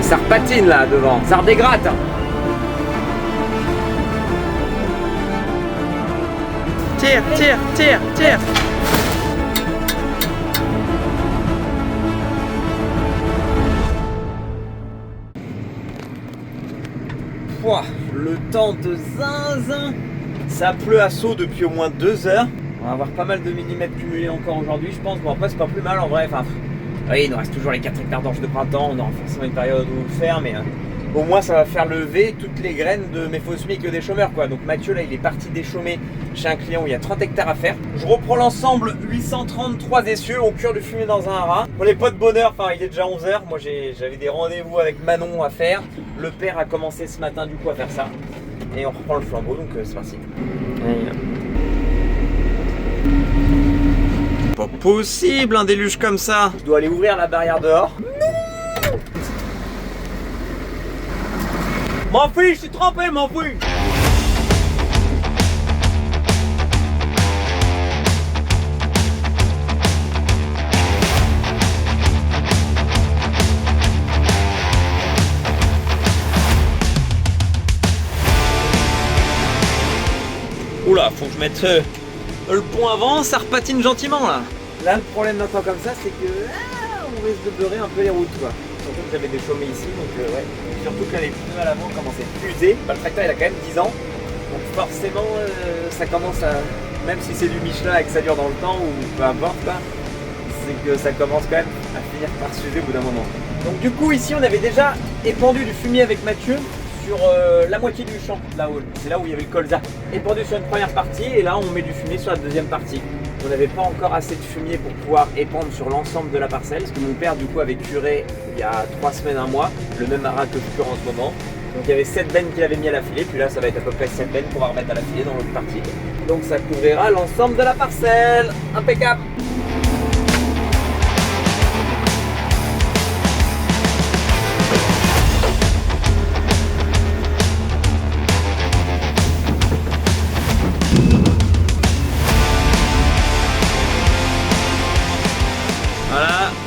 Ça repatine là devant, ça redégrate. Tire, tire, tire, tire. Pouah, le temps de zinzin. Ça pleut à saut depuis au moins 2 heures. On va avoir pas mal de millimètres cumulés encore aujourd'hui, je pense. Bon, après, c'est pas plus mal en vrai. Enfin, oui, il nous reste toujours les 4 hectares d'orge de printemps. On aura forcément une période où le faire, mais au moins ça va faire lever toutes les graines de mes faux semis que des chômeurs, quoi. Donc Mathieu, là, il est parti déchaumer chez un client où il y a 30 hectares à faire. Je reprends l'ensemble, 833 essieux, on cure du fumier dans un haras. On n'est pas de bonheur, enfin, il est déjà 11 h. Moi, j'avais des rendez-vous avec Manon à faire. Le père a commencé ce matin, du coup, à faire ça. Et on reprend le flambeau, donc c'est parti. Pas possible un déluge comme ça. Je dois aller ouvrir la barrière dehors. Non. M'en fiche, je suis trempé, m'en fiche. Oula, faut que je mette le pont avant, ça repatine gentiment là. Là, le problème d'un temps comme ça, c'est que on risque de beurrer un peu les routes, quoi. Surtout que j'avais déchaumé ici, donc ouais. Surtout que là, les pneus à l'avant commençaient à user. Bah, le tracteur, il a quand même 10 ans, donc forcément, ça commence à, même si c'est du Michelin et que ça dure dans le temps ou peu importe, là, c'est que ça commence quand même à finir par s'user au bout d'un moment. Donc du coup, ici, on avait déjà épandu du fumier avec Mathieu sur la moitié du champ, là-haut. C'est là où il y avait le colza. Épandu sur une première partie et là on met du fumier sur la deuxième partie. On n'avait pas encore assez de fumier pour pouvoir épandre sur l'ensemble de la parcelle parce que mon père du coup avait curé il y a 3 semaines, 1 mois, le même haras que je cure en ce moment. Donc il y avait 7 bennes qu'il avait mis à l'affilée, puis là ça va être à peu près 7 bennes qu'on va remettre à l'affilée dans l'autre partie. Donc ça couvrira l'ensemble de la parcelle. Impeccable.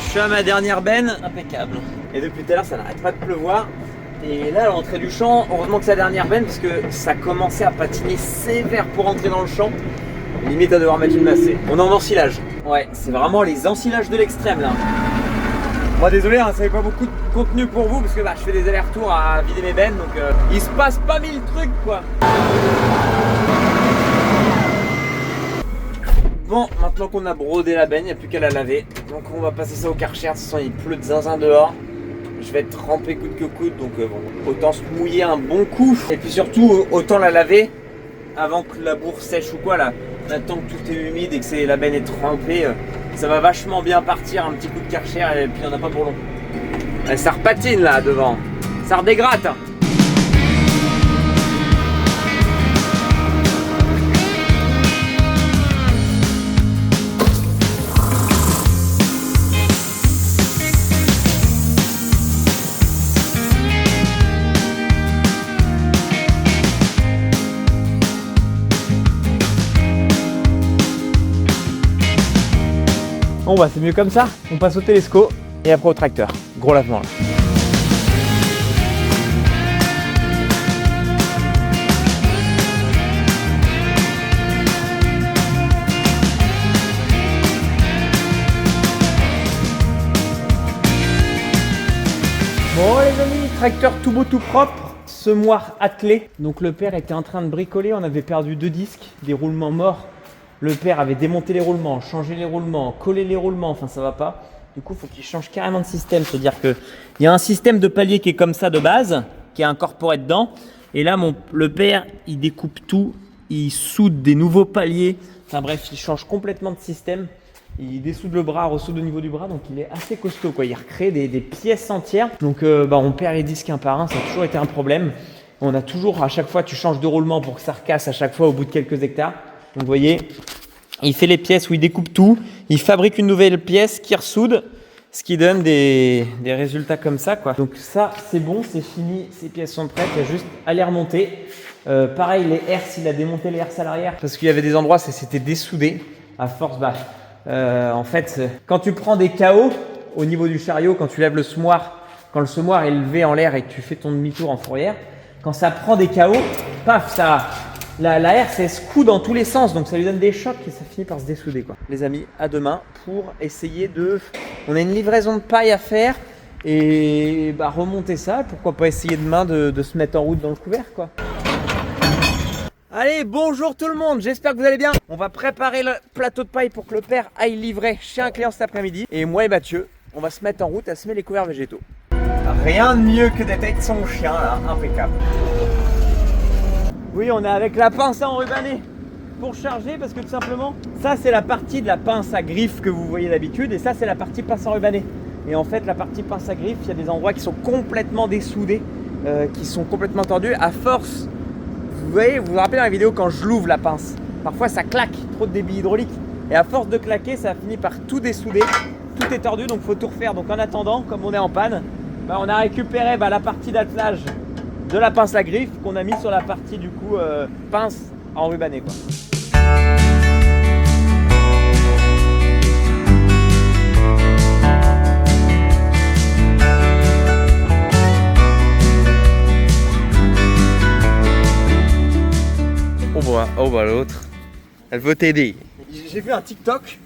Je suis à ma dernière benne, impeccable. Et depuis tout à l'heure, ça n'arrête pas de pleuvoir. Et là, à l'entrée du champ, heureusement que c'est la dernière benne parce que ça commençait à patiner sévère pour entrer dans le champ. Limite à devoir mettre une massée. On est en ensilage. Ouais, c'est vraiment les ensilages de l'extrême là. Bon, désolé, hein, ça n'est pas beaucoup de contenu pour vous parce que bah, je fais des allers-retours à vider mes bennes. Donc il se passe pas 1000 trucs quoi. Bon, maintenant qu'on a brodé la benne, il n'y a plus qu'à la laver. Donc on va passer ça au Karcher. De toute façon, il pleut de zinzin dehors. Je vais être trempé coûte que coûte, donc bon, autant se mouiller un bon coup. Et puis surtout, autant la laver avant que la bourre sèche ou quoi là. Maintenant que tout est humide et que la benne est trempée, ça va vachement bien partir. Un petit coup de Karcher et puis on n'a pas pour long. Ça repatine là devant, ça redégrate. Bon bah c'est mieux comme ça, on passe au télesco et après au tracteur. Gros lavement là. Bon les amis, tracteur tout beau tout propre, semoir attelé. Donc le père était en train de bricoler, on avait perdu 2 disques, des roulements morts. Le père avait démonté les roulements, changé les roulements, collé les roulements, enfin ça va pas. Du coup, il faut qu'il change carrément de système. C'est-à-dire qu'il y a un système de palier qui est comme ça de base, qui est incorporé dedans. Et là, le père, il découpe tout, il soude des nouveaux paliers. Enfin bref, il change complètement de système. Il dessoude le bras, ressoude au niveau du bras, donc il est assez costaud, quoi. Il recrée des pièces entières. Donc on perd les disques un par un, ça a toujours été un problème. On a toujours, à chaque fois, tu changes de roulement pour que ça recasse à chaque fois au bout de quelques hectares. Donc vous voyez, il fait les pièces où il découpe tout, il fabrique une nouvelle pièce qui ressoude, ce qui donne des résultats comme ça, quoi. Donc ça c'est bon, c'est fini, ces pièces sont prêtes, il y a juste à les remonter. Pareil les herses, il a démonté les herses à l'arrière parce qu'il y avait des endroits où c'était dessoudé à force. En fait, quand tu prends des KO au niveau du chariot, quand tu lèves le semoir quand le semoir est levé en l'air et que tu fais ton demi-tour en fourrière, quand ça prend des KO, paf, la herse elle se coud dans tous les sens, donc ça lui donne des chocs et ça finit par se dessouder quoi. Les amis, à demain pour essayer de... On a une livraison de paille à faire et remonter ça, pourquoi pas essayer demain de se mettre en route dans le couvert quoi. Allez, bonjour tout le monde, j'espère que vous allez bien. On va préparer le plateau de paille pour que le père aille livrer chez un client cet après-midi. Et moi et Mathieu, on va se mettre en route à semer les couverts végétaux. Rien de mieux que d'être avec son chien là, impeccable. Oui, on est avec la pince à enrubanner pour charger parce que tout simplement, ça c'est la partie de la pince à griffe que vous voyez d'habitude et ça c'est la partie pince à enrubanner. Et en fait, la partie pince à griffe, il y a des endroits qui sont complètement dessoudés, qui sont complètement tordus à force. Vous voyez, vous vous rappelez dans la vidéo quand je l'ouvre la pince, parfois ça claque, trop de débit hydraulique. Et à force de claquer, ça finit par tout dessouder, tout est tordu, donc il faut tout refaire. Donc en attendant, comme on est en panne, on a récupéré la partie d'attelage de la pince à griffe qu'on a mis sur la partie du coup pince à enrubanner quoi. Oh bah l'autre, elle veut t'aider. J'ai vu un TikTok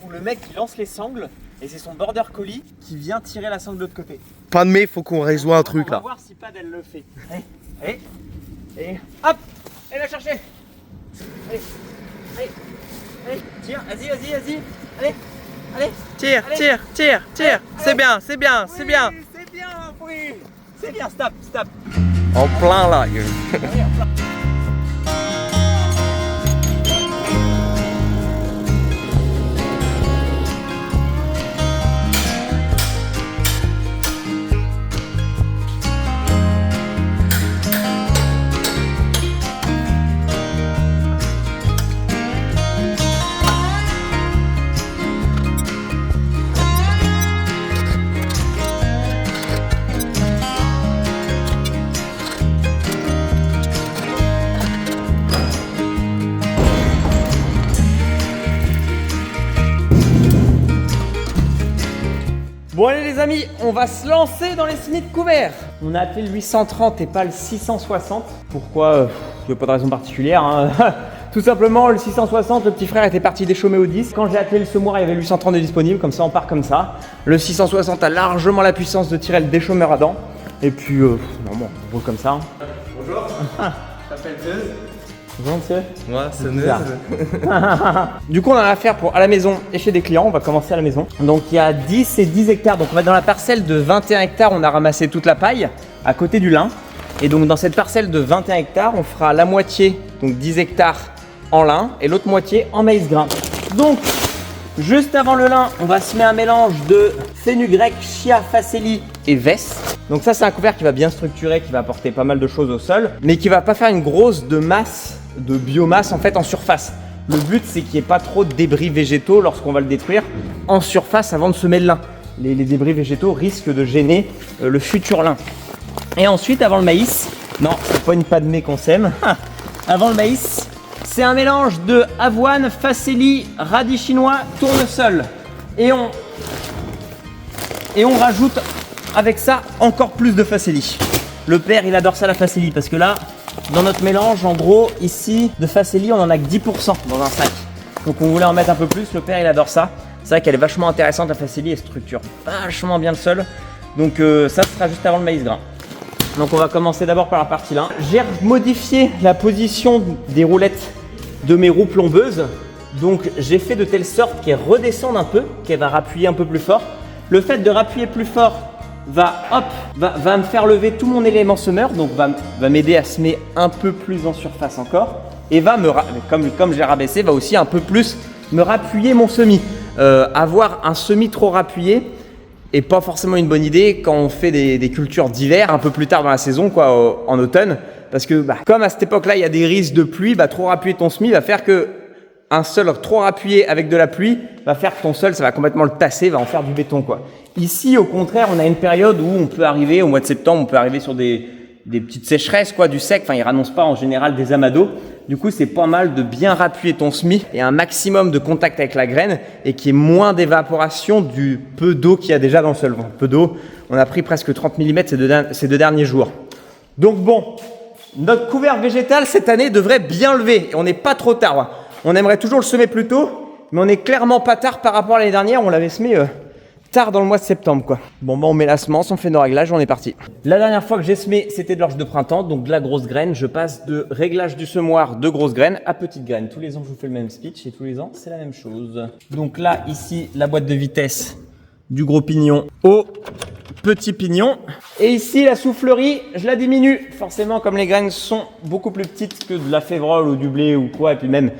où le mec il lance les sangles et c'est son border collie qui vient tirer la sangle de l'autre côté. Pas de mais, faut qu'on résout un truc là. On là. va voir si Pad elle le fait. Allez, et hop, elle a cherché. Allez, tire, vas-y, allez. Tire, allez. tire. C'est bien, c'est bien. C'est bien, stop. En plein là. Bon allez les amis, on va se lancer dans les semis de couverts. On a appelé le 830 et pas le 660. Pourquoi il n'y a pas de raison particulière. Hein. Tout simplement, le 660, le petit frère était parti déchaumer au 10. Quand j'ai appelé le semoir, il y avait le 830 de disponible, comme ça on part comme ça. Le 660 a largement la puissance de tirer le déchaumeur à dents. Et puis, non, bon, on roule comme ça. Bonjour, je m'appelle Zeus. Bonjour monsieur. Moi, c'est Zeus. Du coup, on a affaire à la maison et chez des clients. On va commencer à la maison. Donc, il y a 10 et 10 hectares. Donc, on va dans la parcelle de 21 hectares. On a ramassé toute la paille à côté du lin. Et donc, dans cette parcelle de 21 hectares, on fera la moitié, donc 10 hectares en lin et l'autre moitié en maïs grain. Donc, juste avant le lin, on va semer un mélange de fenugrec, chia, facélie et veste. Donc ça, c'est un couvert qui va bien structurer, qui va apporter pas mal de choses au sol, mais qui va pas faire une grosse de biomasse en fait en surface. Le but, c'est qu'il n'y ait pas trop de débris végétaux lorsqu'on va le détruire en surface avant de semer le lin. Les débris végétaux risquent de gêner le futur lin. Et ensuite, avant le maïs, non, c'est pas une padmé qu'on sème. Avant le maïs, c'est un mélange de avoine, facélie, radis chinois, tournesol. Et on rajoute avec ça encore plus de facélie. Le père, il adore ça la facélie parce que là, dans notre mélange, en gros, ici, de facélie, on en a que 10% dans un sac. Donc on voulait en mettre un peu plus, le père, il adore ça. C'est vrai qu'elle est vachement intéressante la facélie et structure vachement bien le sol. Donc ça sera juste avant le maïs grain. Donc on va commencer d'abord par la partie là. J'ai modifié la position des roulettes de mes roues plombeuses. Donc j'ai fait de telle sorte qu'elle redescende un peu, qu'elle va rappuyer un peu plus fort. Le fait de rappuyer plus fort va me faire lever tout mon élément semeur, donc va m'aider à semer un peu plus en surface encore. Et va comme j'ai rabaissé, va aussi un peu plus me rappuyer mon semis. Avoir un semis trop rappuyé est pas forcément une bonne idée quand on fait des cultures d'hiver un peu plus tard dans la saison, quoi, en automne. Parce que comme à cette époque-là, il y a des risques de pluie, trop rappuyer ton semis va faire que un sol trop rappuyé avec de la pluie va faire que ton sol, ça va complètement le tasser, va en faire du béton, quoi. Ici, au contraire, on a une période où on peut arriver, au mois de septembre, on peut arriver sur des petites sécheresses, quoi, du sec. Enfin, ils n'annoncent pas en général des amas d'eau. Du coup, c'est pas mal de bien rappuyer ton semis et un maximum de contact avec la graine et qu'il y ait moins d'évaporation du peu d'eau qu'il y a déjà dans le sol. Peu d'eau, On a pris presque 30 mm ces deux derniers jours. Donc bon, notre couvert végétal cette année devrait bien lever. Et on n'est pas trop tard. On aimerait toujours le semer plus tôt, mais on n'est clairement pas tard par rapport à l'année dernière. On l'avait semé tard dans le mois de septembre, quoi. Bon, on met la semence, on fait nos réglages, on est parti. La dernière fois que j'ai semé, c'était de l'orge de printemps, donc de la grosse graine. Je passe de réglage du semoir de grosse graine à petite graine. Tous les ans, je vous fais le même speech et tous les ans, c'est la même chose. Donc là, ici, la boîte de vitesse du gros pignon au petit pignon. Et ici, la soufflerie, je la diminue. Forcément, comme les graines sont beaucoup plus petites que de la févrole ou du blé ou quoi, et puis même,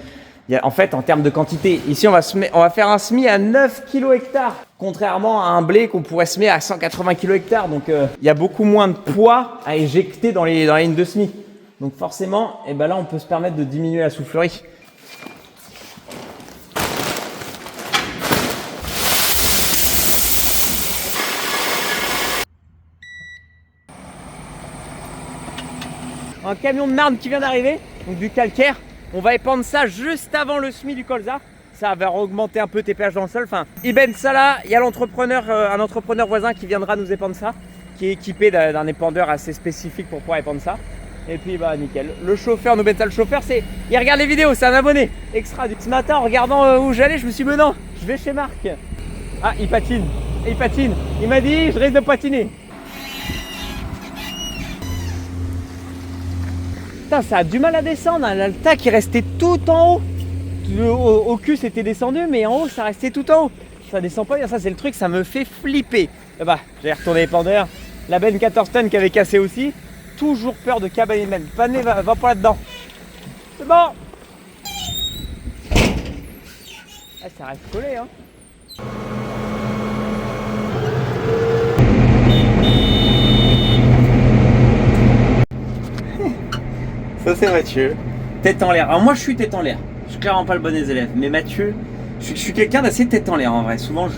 en fait, en termes de quantité, ici, on va faire un semis à 9 kg hectare, contrairement à un blé qu'on pourrait semer à 180 kg hectare. Donc, il y a beaucoup moins de poids à éjecter dans les lignes de semis. Donc, forcément, et ben là, on peut se permettre de diminuer la soufflerie. Un camion de marne qui vient d'arriver, donc du calcaire. On va épandre ça juste avant le semis du colza. Ça va augmenter un peu tes pH dans le sol. Enfin, Ibn Salah, il y a l'entrepreneur, un entrepreneur voisin qui viendra nous épandre ça, qui est équipé d'un épandeur assez spécifique pour pouvoir épandre ça. Et puis bah nickel. Le chauffeur, nous le chauffeur, il regarde les vidéos, c'est un abonné extra. Ce matin, en regardant où j'allais, je me suis dit, mais non, je vais chez Marc. Ah, il patine. Il m'a dit, je risque de patiner. Putain, ça a du mal à descendre, hein. Là, le tac est resté tout en haut. Au cul c'était descendu, mais en haut ça restait tout en haut. Ça descend pas bien, ça c'est le truc, ça me fait flipper. Bah, j'ai retourné l'épandeur. La benne 14 tonnes qui avait cassé aussi. Toujours peur de cabaner même. Pané, va pas là-dedans. C'est bon. Ah, ça reste collé, hein. Ça c'est Mathieu. Tête en l'air. Alors moi je suis tête en l'air. Je suis clairement pas le bon des élèves. Mais Mathieu, je suis quelqu'un d'assez tête en l'air en vrai. Souvent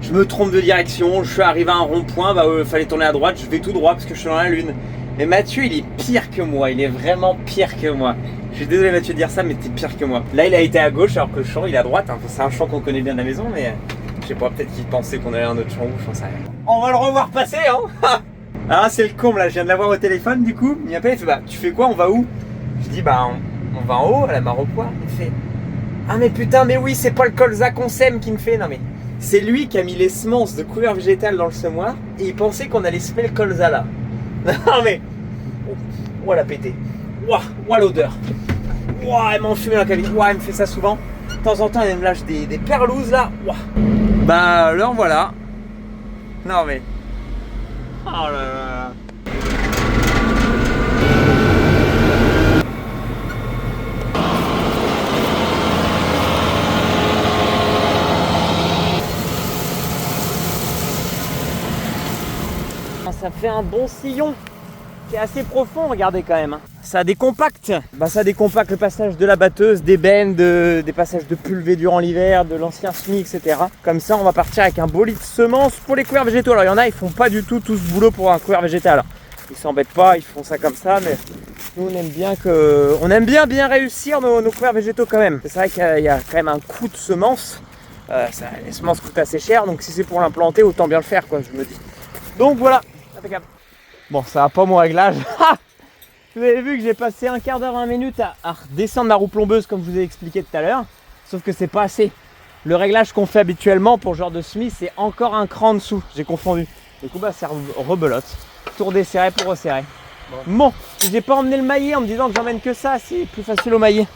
je me trompe de direction. Je suis arrivé à un rond-point, fallait tourner à droite. Je vais tout droit parce que je suis dans la lune. Mais Mathieu il est pire que moi. Il est vraiment pire que moi. Je suis désolé Mathieu de dire ça, mais t'es pire que moi. Là il a été à gauche alors que le champ il est à droite. Hein. C'est un champ qu'on connaît bien de la maison, mais je sais pas, peut-être qu'il pensait qu'on allait à un autre champ où, je pense à rien. On va le revoir passer, hein. Ah c'est le comble là, je viens de l'avoir au téléphone du coup. Il m'appelle, il fait bah tu fais quoi, on va où? Je dis bah on va en haut à la Maroquois. Il fait ah mais putain mais oui c'est pas le colza qu'on sème qui me fait. Non mais c'est lui qui a mis les semences de couvert végétal dans le semoir et il pensait qu'on allait semer le colza là. Non mais ouah la pété. Ouah l'odeur. Ouah elle m'a enfumé la cabine. Ouah elle me fait ça souvent. De temps en temps elle me lâche des perlouses là. Ouah. Bah alors voilà. Non mais oh là là. Ça fait un bon sillon qui est assez profond, regardez quand même. Ça décompacte. Ça décompacte le passage de la batteuse, des bennes, des passages de pulvé durant l'hiver, de l'ancien semis, etc. Comme ça, on va partir avec un beau lit de semences pour les couverts végétaux. Alors il y en a, ils font pas du tout ce boulot pour un couvert végétal. Ils s'embêtent pas, ils font ça comme ça, mais nous on aime bien réussir nos couverts végétaux quand même. C'est vrai qu'il y a quand même un coût de semences. Les semences coûtent assez cher, donc si c'est pour l'implanter, autant bien le faire, quoi, je me dis. Donc voilà. Bon, ça va pas mon réglage. Vous avez vu que j'ai passé un quart d'heure, 20 minutes à redescendre la roue plombeuse comme je vous ai expliqué tout à l'heure. Sauf que c'est pas assez. Le réglage qu'on fait habituellement pour ce genre de semis, c'est encore un cran en dessous. J'ai confondu. Du coup, ça rebelote. Tour desserré pour resserrer. Bon, j'ai pas emmené le maillet en me disant que j'emmène que ça. C'est plus facile au maillet.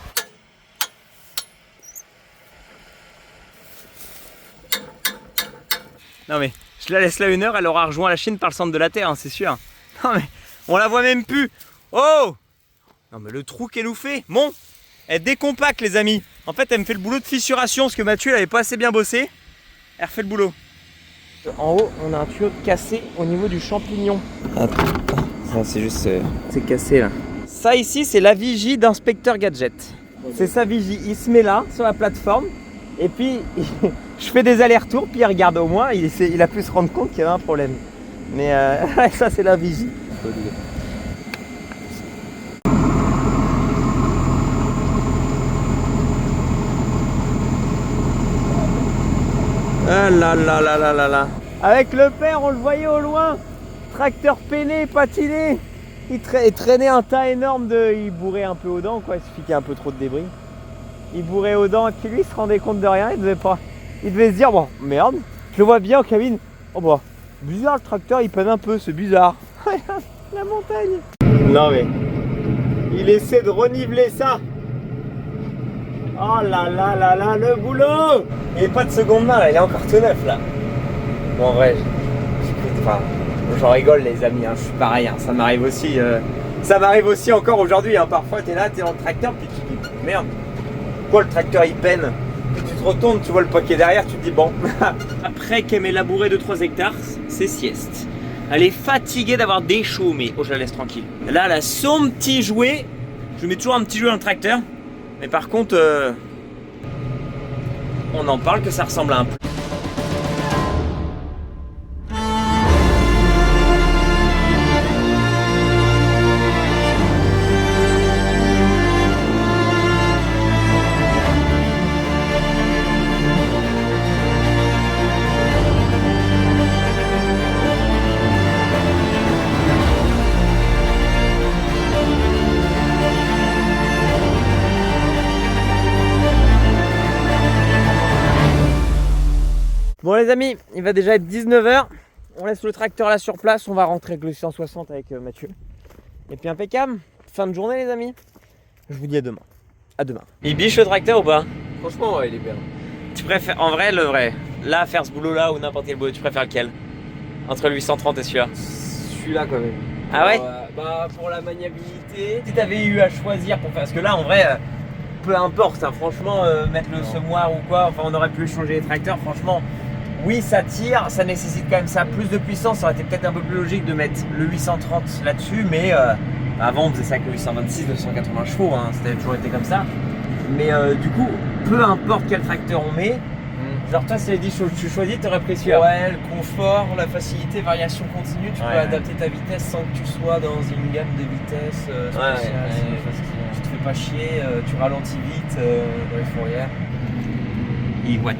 Non mais, je la laisse là 1 heure, elle aura rejoint la Chine par le centre de la Terre, hein, c'est sûr. Non mais, on la voit même plus. Oh! Non mais le trou qu'elle nous fait, bon, elle décompacte les amis. En fait, elle me fait le boulot de fissuration parce que Mathieu n'avait pas assez bien bossé. Elle refait le boulot. En haut, on a un tuyau cassé au niveau du champignon. Attends, ça c'est juste... c'est cassé là. Ça ici, c'est la vigie d'inspecteur gadget. C'est sa vigie, il se met là, sur la plateforme. Et puis, je fais des allers-retours, puis il regarde au moins, il a pu se rendre compte qu'il y avait un problème. Mais ça, c'est la vigie. Ah là là là là là là. Avec le père, on le voyait au loin. Tracteur peiné, patiné. Il traînait un tas énorme de... Il bourrait un peu aux dents, quoi. Il suffit qu'il y ait un peu trop de débris. Il bourrait aux dents, et puis lui, il se rendait compte de rien. Il devait se dire, bon, merde, je le vois bien en cabine. Oh bah, bizarre, le tracteur, il peine un peu, c'est bizarre. La montagne. Non mais, il essaie de reniveler ça. Oh là là là là, le boulot. Il n'est pas de seconde main, là, il est encore tout neuf, là. Bon, en vrai, j'en rigole, les amis, hein, je suis pareil, hein, ça m'arrive aussi encore aujourd'hui, hein, parfois t'es là, t'es dans le tracteur, puis tu te dis, merde, pourquoi le tracteur il peine? Puis tu te retournes, tu vois le paquet derrière, tu te dis, bon. Après qu'elle m'ait labouré de 3 hectares, c'est sieste. Elle est fatiguée d'avoir déchaumé. Oh, je la laisse tranquille. Là, elle a son petit jouet. Je mets toujours un petit jouet dans le tracteur. Mais par contre, on en parle que ça ressemble à un... Bon les amis, il va déjà être 19 h. On laisse le tracteur là sur place, on va rentrer avec le 160 avec Mathieu. Et puis impeccable, fin de journée les amis. Je vous dis à demain. À demain. Il biche le tracteur ou pas? Franchement, ouais, il est bien. Tu préfères, en vrai, le vrai, là faire ce boulot là ou n'importe quel boulot, tu préfères lequel? Entre le 830 et celui-là? Celui-là quand même. Ah ouais? Bah pour la maniabilité. Si t'avais eu à choisir pour faire, parce que là en vrai, peu importe, hein, franchement, mettre le semoir ou quoi, enfin on aurait pu changer les tracteurs, franchement. Oui, ça tire, ça nécessite quand même ça plus de puissance. Ça aurait été peut-être un peu plus logique de mettre le 830 là-dessus, mais avant on faisait ça avec le 826, 280 chevaux, hein, c'était toujours été comme ça. Mais du coup, peu importe quel tracteur on met, genre toi c'est les 10 choses que tu choisis, t'aurais pris celui-là. Ouais, le confort, la facilité, variation continue, tu peux adapter ta vitesse sans que tu sois dans une gamme de vitesse spéciale. Tu te fais pas chier, tu ralentis vite dans les fourrières. Et what?